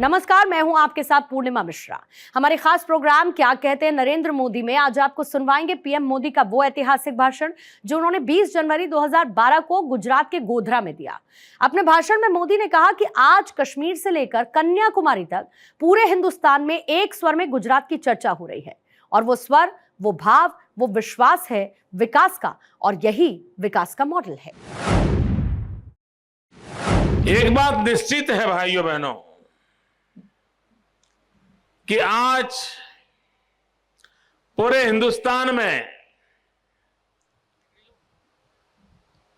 नमस्कार, मैं हूं आपके साथ पूर्णिमा मिश्रा। हमारे खास प्रोग्राम क्या कहते हैं नरेंद्र मोदी में आज आपको सुनवाएंगे पीएम मोदी का वो ऐतिहासिक भाषण जो उन्होंने 20 जनवरी 2012 को गुजरात के गोधरा में दिया। अपने भाषण में मोदी ने कहा कि आज कश्मीर से लेकर कन्याकुमारी तक पूरे हिंदुस्तान में एक स्वर में गुजरात की चर्चा हो रही है और वो स्वर, वो भाव, वो विश्वास है विकास का, और यही विकास का मॉडल है। एक बात निश्चित है भाइयों बहनों कि आज पूरे हिंदुस्तान में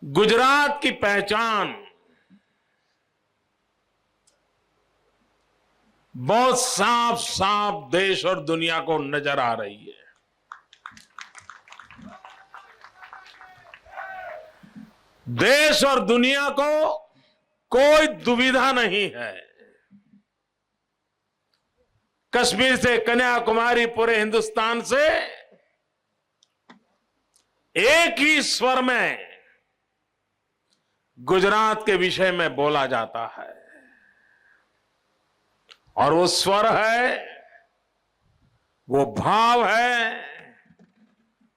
गुजरात की पहचान बहुत साफ साफ देश और दुनिया को नजर आ रही है। देश और दुनिया को कोई दुविधा नहीं है। कश्मीर से कन्याकुमारी, पूरे हिंदुस्तान से एक ही स्वर में गुजरात के विषय में बोला जाता है और वो स्वर है, वो भाव है,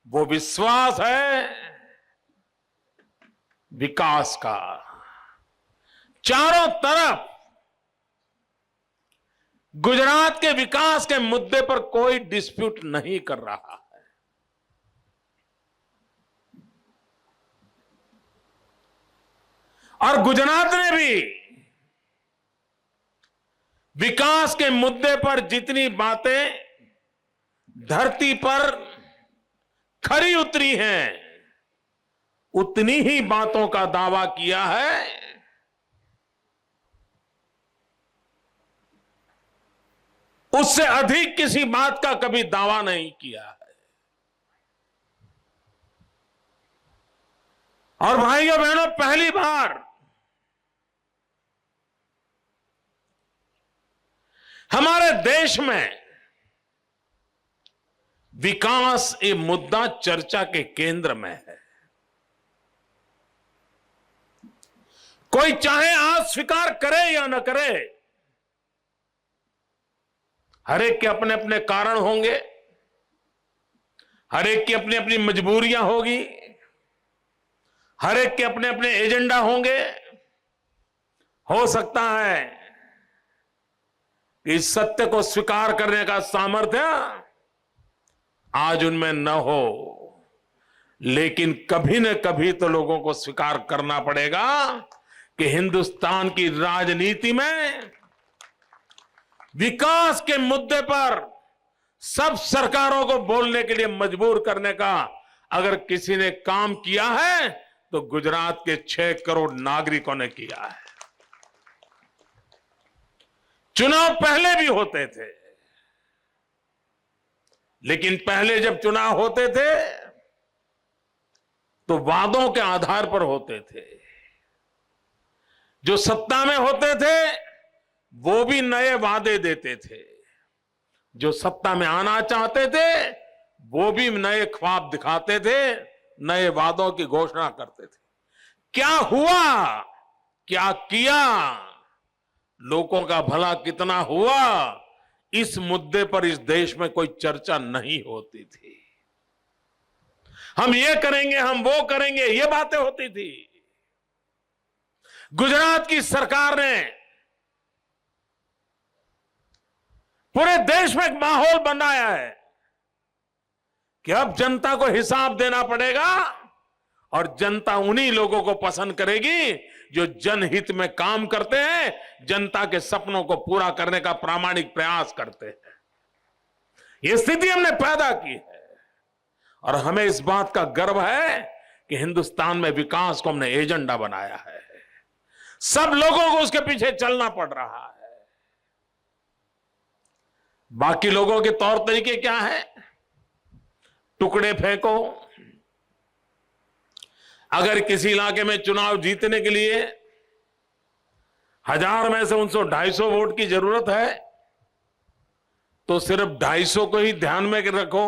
वो विश्वास है विकास का। चारों तरफ गुजरात के विकास के मुद्दे पर कोई डिस्प्यूट नहीं कर रहा है। और गुजरात ने भी विकास के मुद्दे पर जितनी बातें धरती पर खरी उतरी हैं, उतनी ही बातों का दावा किया है उससे अधिक किसी बात का कभी दावा नहीं किया है। और भाइयों बहनों, पहली बार हमारे देश में विकास ये मुद्दा चर्चा के केंद्र में है। कोई चाहे आज स्वीकार करे या न करे, हर एक के अपने अपने कारण होंगे, हर एक की अपनी अपनी मजबूरियां होगी, हर एक के अपने अपने एजेंडा होंगे। हो सकता है कि इस सत्य को स्वीकार करने का सामर्थ्य आज उनमें न हो, लेकिन कभी न कभी तो लोगों को स्वीकार करना पड़ेगा कि हिंदुस्तान की राजनीति में विकास के मुद्दे पर सब सरकारों को बोलने के लिए मजबूर करने का अगर किसी ने काम किया है तो गुजरात के 6 करोड़ नागरिकों ने किया है। चुनाव पहले भी होते थे, लेकिन पहले जब चुनाव होते थे तो वादों के आधार पर होते थे। जो सत्ता में होते थे वो भी नए वादे देते थे, जो सत्ता में आना चाहते थे वो भी नए ख्वाब दिखाते थे, नए वादों की घोषणा करते थे। क्या हुआ, क्या किया, लोगों का भला कितना हुआ, इस मुद्दे पर इस देश में कोई चर्चा नहीं होती थी। हम ये करेंगे, हम वो करेंगे, ये बातें होती थी। गुजरात की सरकार ने पूरे देश में एक माहौल बनाया है कि अब जनता को हिसाब देना पड़ेगा और जनता उन्हीं लोगों को पसंद करेगी जो जनहित में काम करते हैं, जनता के सपनों को पूरा करने का प्रामाणिक प्रयास करते हैं। यह स्थिति हमने पैदा की है और हमें इस बात का गर्व है कि हिंदुस्तान में विकास को हमने एजेंडा बनाया है। सब लोगों को उसके पीछे चलना पड़ रहा है। बाकी लोगों के तौर तरीके क्या है? टुकड़े फेंको। अगर किसी इलाके में चुनाव जीतने के लिए 1000 में से 250 वोट की जरूरत है तो सिर्फ 250 को ही ध्यान में रखो,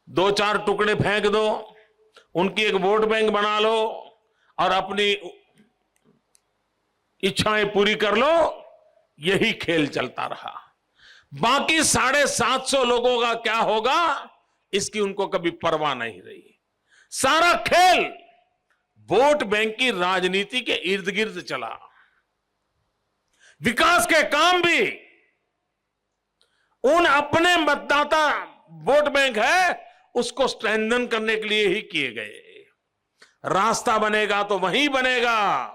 2-4 टुकड़े फेंक दो, उनकी एक वोट बैंक बना लो और अपनी इच्छाएं पूरी कर लो, यही खेल चलता रहा। बाकी 750 लोगों का क्या होगा इसकी उनको कभी परवाह नहीं रही। सारा खेल वोट बैंक की राजनीति के इर्द गिर्द चला। विकास के काम भी उन अपने मतदाता वोट बैंक है उसको स्ट्रेंथन करने के लिए ही किए गए। रास्ता बनेगा तो वहीं बनेगा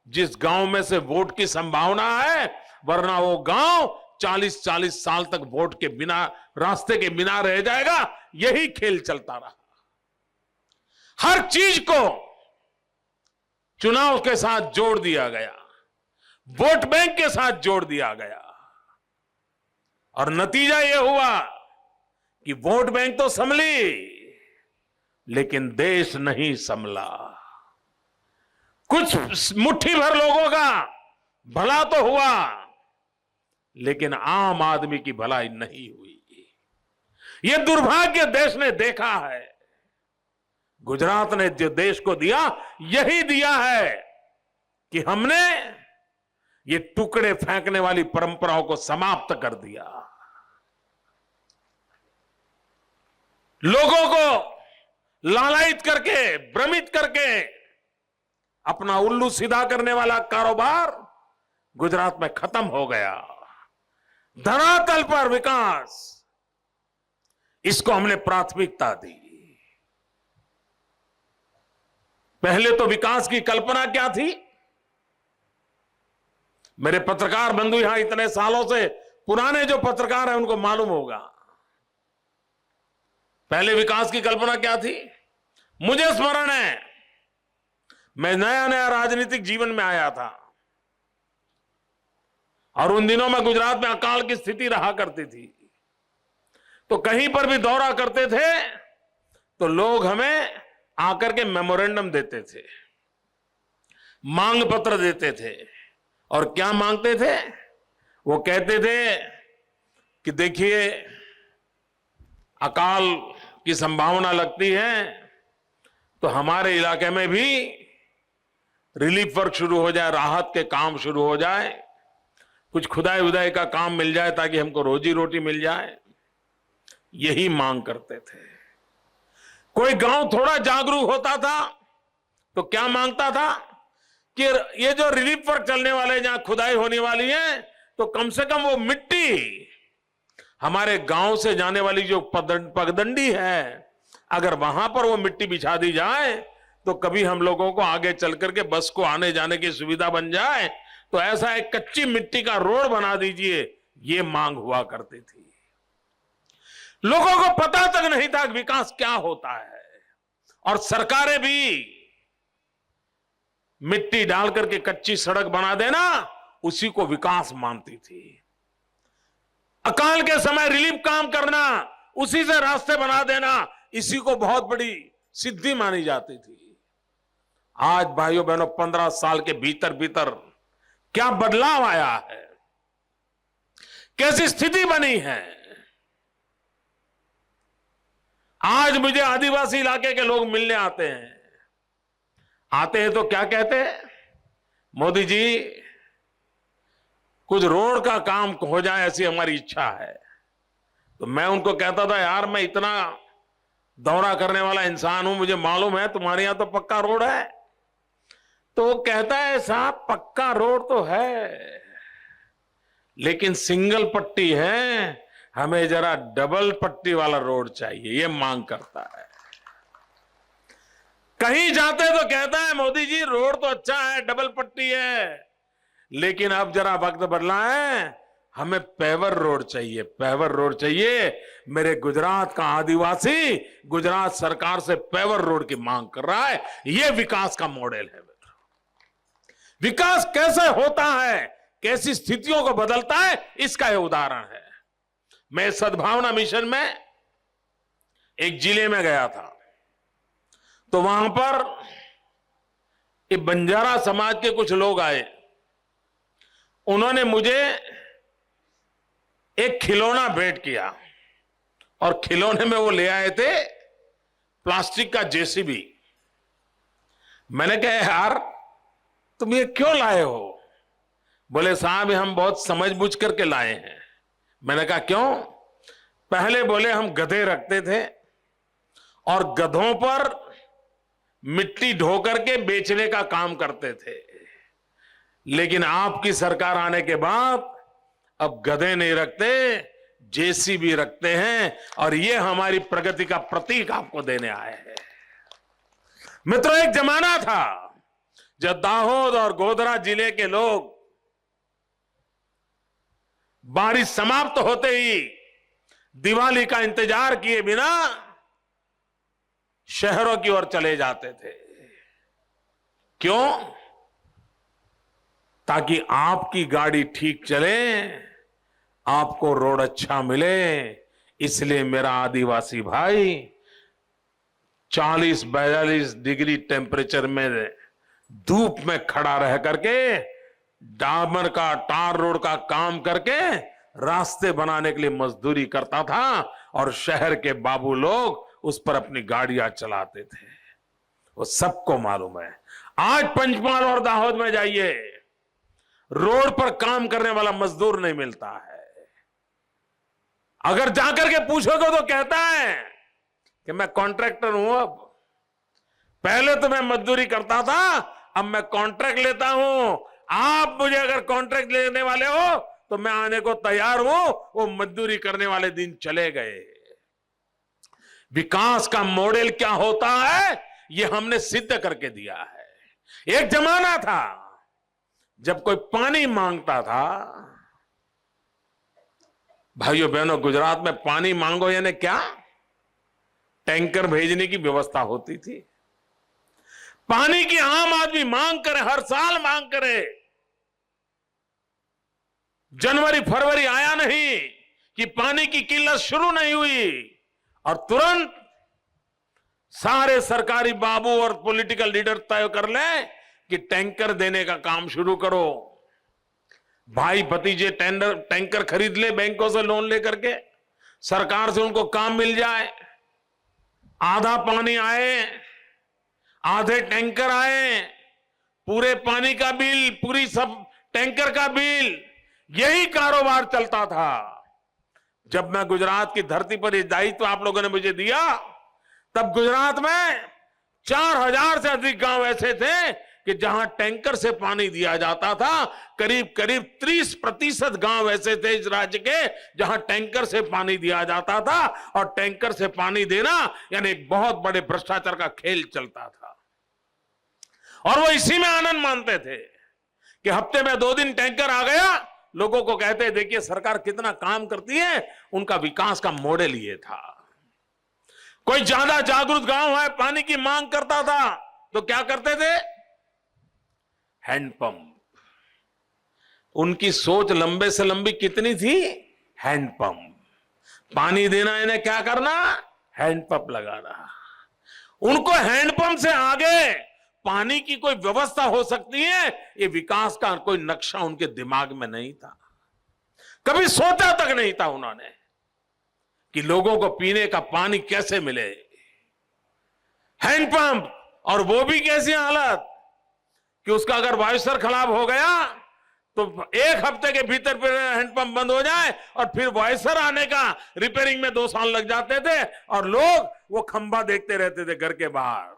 जिस गांव में से वोट की संभावना है, वरना वो गांव 40-40 साल तक वोट के बिना, रास्ते के बिना रह जाएगा। यही खेल चलता रहा। हर चीज को चुनाव के साथ जोड़ दिया गया, वोट बैंक के साथ जोड़ दिया गया, और नतीजा यह हुआ कि वोट बैंक तो संभली लेकिन देश नहीं संभला। कुछ मुट्ठी भर लोगों का भला तो हुआ लेकिन आम आदमी की भलाई नहीं हुई। यह दुर्भाग्य देश ने देखा है। गुजरात ने जो देश को दिया यही दिया है कि हमने ये टुकड़े फेंकने वाली परंपराओं को समाप्त कर दिया। लोगों को लालायित करके, भ्रमित करके अपना उल्लू सीधा करने वाला कारोबार गुजरात में खत्म हो गया। धरातल पर विकास, इसको हमने प्राथमिकता दी। पहले तो विकास की कल्पना क्या थी? मेरे पत्रकार बंधु यहां इतने सालों से पुराने जो पत्रकार हैं उनको मालूम होगा। पहले विकास की कल्पना क्या थी? मुझे स्मरण है, मैं नया नया राजनीतिक जीवन में आया था और उन दिनों में गुजरात में अकाल की स्थिति रहा करती थी। तो कहीं पर भी दौरा करते थे तो लोग हमें आकर के मेमोरेंडम देते थे, मांग पत्र देते थे। और क्या मांगते थे? वो कहते थे कि देखिए अकाल की संभावना लगती है तो हमारे इलाके में भी रिलीफ वर्क शुरू हो जाए, राहत के काम शुरू हो जाए, कुछ खुदाई उदाई का काम मिल जाए ताकि हमको रोजी रोटी मिल जाए। यही मांग करते थे। कोई गांव थोड़ा जागरूक होता था तो क्या मांगता था कि ये जो रिलीफ वर्क चलने वाले, जहां खुदाई होने वाली है, तो कम से कम वो मिट्टी हमारे गांव से जाने वाली जो पगडंडी है, अगर वहां पर वो मिट्टी बिछा दी जाए तो कभी हम लोगों को आगे चल करके बस को आने जाने की सुविधा बन जाए, तो ऐसा एक कच्ची मिट्टी का रोड बना दीजिए। ये मांग हुआ करती थी। लोगों को पता तक नहीं था कि विकास क्या होता है, और सरकारें भी मिट्टी डाल करके कच्ची सड़क बना देना उसी को विकास मानती थी। अकाल के समय रिलीफ काम करना, उसी से रास्ते बना देना, इसी को बहुत बड़ी सिद्धि मानी जाती थी। आज भाइयों बहनों 15 साल के भीतर भीतर क्या बदलाव आया है, कैसी स्थिति बनी है। आज मुझे आदिवासी इलाके के लोग मिलने आते हैं तो क्या कहते हैं? मोदी जी कुछ रोड का काम हो जाए ऐसी हमारी इच्छा है। तो मैं उनको कहता था यार मैं इतना दौरा करने वाला इंसान हूं, मुझे मालूम है तुम्हारे यहां तो पक्का रोड है। तो वो कहता है साहब पक्का रोड तो है लेकिन सिंगल पट्टी है, हमें जरा डबल पट्टी वाला रोड चाहिए, ये मांग करता है। कहीं जाते तो कहता है मोदी जी रोड तो अच्छा है, डबल पट्टी है, लेकिन अब जरा वक्त बदला है, हमें पेवर रोड चाहिए, पेवर रोड चाहिए। मेरे गुजरात का आदिवासी गुजरात सरकार से पेवर रोड की मांग कर रहा है। यह विकास का मॉडल है। विकास कैसे होता है, कैसी स्थितियों को बदलता है, इसका यह उदाहरण है। मैं सद्भावना मिशन में एक जिले में गया था, तो वहां पर एक बंजारा समाज के कुछ लोग आए। उन्होंने मुझे एक खिलौना भेंट किया और खिलौने में वो ले आए थे प्लास्टिक का जेसीबी। मैंने कहा यार तुम ये क्यों लाए हो? बोले साहब ये हम बहुत समझबूझ करके लाए हैं। मैंने कहा क्यों? पहले बोले हम गधे रखते थे और गधों पर मिट्टी ढो करके बेचने का काम करते थे, लेकिन आपकी सरकार आने के बाद अब गधे नहीं रखते, जेसीबी रखते हैं, और ये हमारी प्रगति का प्रतीक आपको देने आए हैं। मित्रों, एक जमाना था जब दाहोद और गोधरा जिले के लोग बारिश समाप्त होते ही दिवाली का इंतजार किए बिना शहरों की ओर चले जाते थे। क्यों? ताकि आपकी गाड़ी ठीक चले, आपको रोड अच्छा मिले। इसलिए मेरा आदिवासी भाई 40-42 डिग्री टेम्परेचर में धूप में खड़ा रह करके डामर का, टार रोड का काम करके रास्ते बनाने के लिए मजदूरी करता था, और शहर के बाबू लोग उस पर अपनी गाड़ियां चलाते थे। वो सबको मालूम है। आज पंचमहाल और दाहोद में जाइए, रोड पर काम करने वाला मजदूर नहीं मिलता है। अगर जाकर के पूछोगे तो कहता है कि मैं कॉन्ट्रैक्टर हूं। अब पहले तो मैं मजदूरी करता था, अब मैं कॉन्ट्रैक्ट लेता हूं। आप मुझे अगर कॉन्ट्रैक्ट लेने वाले हो तो मैं आने को तैयार हूं। वो मजदूरी करने वाले दिन चले गए। विकास का मॉडल क्या होता है ये हमने सिद्ध करके दिया है। एक जमाना था जब कोई पानी मांगता था, भाइयों बहनों, गुजरात में पानी मांगो यानी क्या, टैंकर भेजने की व्यवस्था होती थी। पानी की आम आदमी मांग करे, हर साल मांग करे। जनवरी फरवरी आया नहीं कि पानी की किल्लत शुरू नहीं हुई, और तुरंत सारे सरकारी बाबू और पॉलिटिकल लीडर तय कर ले कि टैंकर देने का काम शुरू करो। भाई भतीजे टैंकर खरीद ले, बैंकों से लोन लेकर के, सरकार से उनको काम मिल जाए। आधा पानी आए, आधे टैंकर आए, पूरे पानी का बिल, पूरी सब टैंकर का बिल, यही कारोबार चलता था। जब मैं गुजरात की धरती पर ये दायित्व आप लोगों ने मुझे दिया, तब गुजरात में 4000 से अधिक गांव ऐसे थे कि जहां टैंकर से पानी दिया जाता था। करीब करीब 30% गांव ऐसे थे इस राज्य के जहां टैंकर से पानी दिया जाता था, और टैंकर से पानी देना यानी एक बहुत बड़े भ्रष्टाचार का खेल चलता था। और वो इसी में आनंद मानते थे कि हफ्ते में 2 दिन टैंकर आ गया। लोगों को कहते देखिए सरकार कितना काम करती है। उनका विकास का मॉडल ये था। कोई ज्यादा जागरूक गांव है, पानी की मांग करता था, तो क्या करते थे? हैंडपंप। उनकी सोच लंबे से लंबी कितनी थी? हैंडपंप। पानी देना इन्हें क्या करना? हैंडपंप लगाना। उनको हैंडपंप से आगे पानी की कोई व्यवस्था हो सकती है, ये विकास का कोई नक्शा उनके दिमाग में नहीं था। कभी सोचा तक नहीं था उन्होंने कि लोगों को पीने का पानी कैसे मिले। हैंडपंप, और वो भी कैसी हालत कि उसका अगर वायुस्तर खराब हो गया तो 1 हफ्ते के भीतर फिर हैंडपंप बंद हो जाए, और फिर वायुस्तर आने का रिपेयरिंग में 2 साल लग जाते थे, और लोग वो खंभा देखते रहते थे घर के बाहर।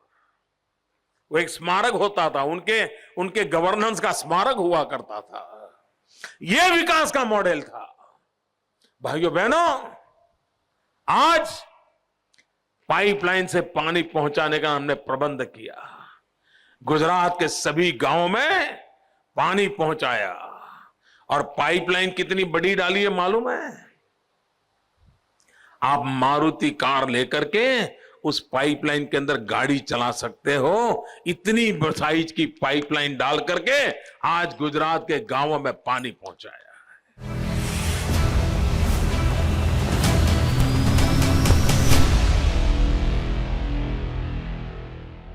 वो एक स्मारक होता था, उनके गवर्नेंस का स्मारक हुआ करता था। यह विकास का मॉडल था। भाइयों बहनों, आज पाइपलाइन से पानी पहुंचाने का हमने प्रबंध किया। गुजरात के सभी गांवों में पानी पहुंचाया, और पाइपलाइन कितनी बड़ी डाली है मालूम है? आप मारुति कार लेकर के उस पाइपलाइन के अंदर गाड़ी चला सकते हो। इतनी साइज की पाइपलाइन डाल करके आज गुजरात के गांवों में पानी पहुंचाया।